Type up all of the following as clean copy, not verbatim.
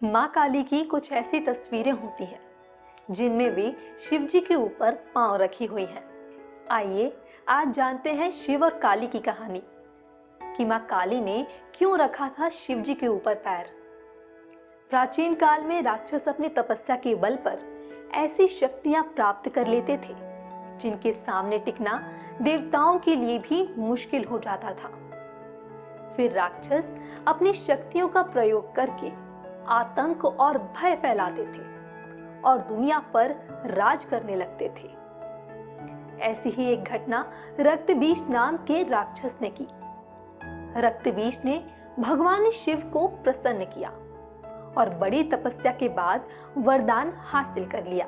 माँ काली की कुछ ऐसी तस्वीरें होती हैं जिनमें वे शिव जी के ऊपर पांव रखी हुई हैं। आइए आज जानते हैं शिव और काली की कहानी कि माँ काली ने क्यों रखा था शिव जी के ऊपर पैर। प्राचीन काल में राक्षस अपनी तपस्या के बल पर ऐसी शक्तियां प्राप्त कर लेते थे जिनके सामने टिकना देवताओं के लिए भी मुश्किल हो जाता था। फिर राक्षस अपनी शक्तियों का प्रयोग करके आतंक और भय फैलाते थे और दुनिया पर राज करने लगते थे। ऐसी ही एक घटना रक्तबीज नाम के राक्षस ने की। रक्तबीज ने भगवान शिव को प्रसन्न किया और बड़ी तपस्या के बाद वरदान हासिल कर लिया।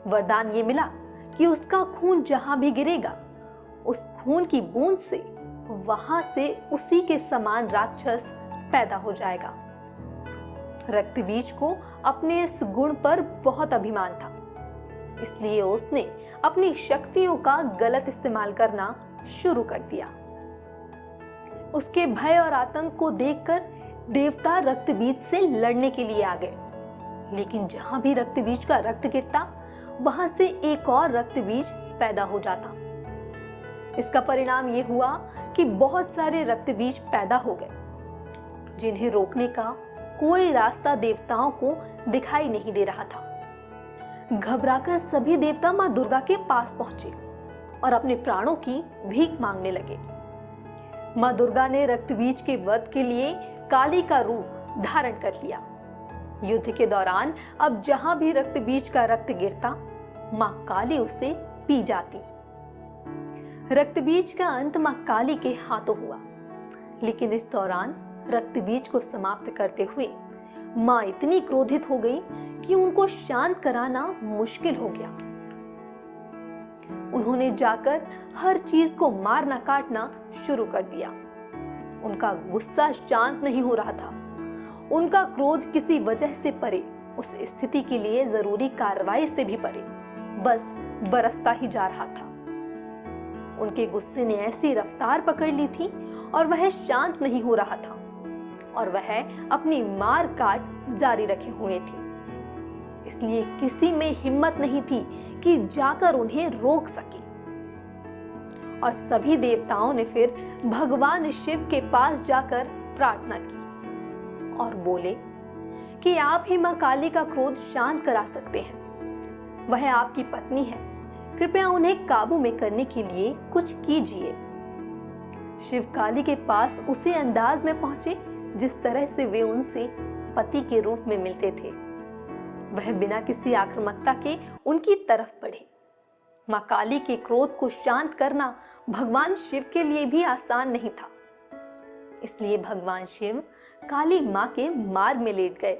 वरदान ये मिला कि उसका खून जहां भी गिरेगा उस खून की बूंद से वहां से उसी के समान राक्षस पैदा हो जाएगा। रक्तबीज को अपने इस गुण पर बहुत अभिमान था, इसलिए उसने अपनी शक्तियों का गलत इस्तेमाल करना शुरू कर दिया। उसके भय और आतंक को देखकर देवता रक्तबीज से लड़ने के लिए आ गए, लेकिन जहां भी रक्तबीज का रक्त गिरता वहां से एक और रक्तबीज पैदा हो जाता। इसका परिणाम यह हुआ कि बहुत सारे रक्तबीज पैदा हो गए जिन्हें रोकने का कोई रास्ता देवताओं को दिखाई नहीं दे रहा था। घबराकर सभी देवता मां दुर्गा के पास पहुंचे और अपने प्राणों की भीख मांगने लगे। मां दुर्गा ने रक्तबीज के वध के लिए काली का रूप धारण कर लिया। युद्ध के दौरान अब जहां भी रक्तबीज का रक्त गिरता मां काली उसे पी जाती। रक्तबीज का अंत मां काली के हाथों हुआ, लेकिन इस दौरान रक्तबीज को समाप्त करते हुए मां इतनी क्रोधित हो गई कि उनको शांत कराना मुश्किल हो गया। उन्होंने जाकर हर चीज को मारना काटना शुरू कर दिया। उनका गुस्सा शांत नहीं हो रहा था। उनका क्रोध किसी वजह से परे, उस स्थिति के लिए जरूरी कार्रवाई से भी परे, बस बरसता ही जा रहा था। उनके गुस्से ने ऐसी रफ्तार पकड़ ली थी और वह शांत नहीं हो रहा था और वह अपनी मार काट जारी रखे हुए थी। इसलिए किसी में हिम्मत नहीं थी कि जाकर उन्हें रोक सके। और सभी देवताओं ने फिर भगवान शिव के पास जाकर प्रार्थना की और बोले कि आप ही मां काली का क्रोध शांत करा सकते हैं। वह आपकी पत्नी है, कृपया उन्हें काबू में करने के लिए कुछ कीजिए। शिव काली के पास उसी अंदाज में पहुंचे जिस तरह से वे उनसे पति के रूप में मिलते थे। वह बिना किसी आक्रामकता के उनकी तरफ बढ़े। मां काली के क्रोध को शांत करना भगवान शिव के लिए भी आसान नहीं था, इसलिए भगवान शिव काली मां के मार्ग में लेट गए।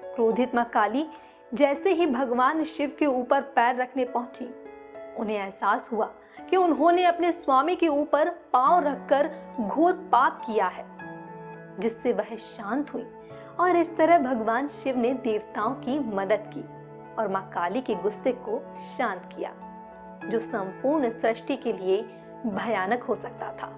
क्रोधित मां काली जैसे ही भगवान शिव के ऊपर पैर रखने पहुंची, उन्हें एहसास हुआ कि उन्होंने अपने स्वामी के ऊपर पांव रखकर घोर पाप किया है, जिससे वह शांत हुई और इस तरह भगवान शिव ने देवताओं की मदद की और मां काली के गुस्से को शांत किया, जो संपूर्ण सृष्टि के लिए भयानक हो सकता था।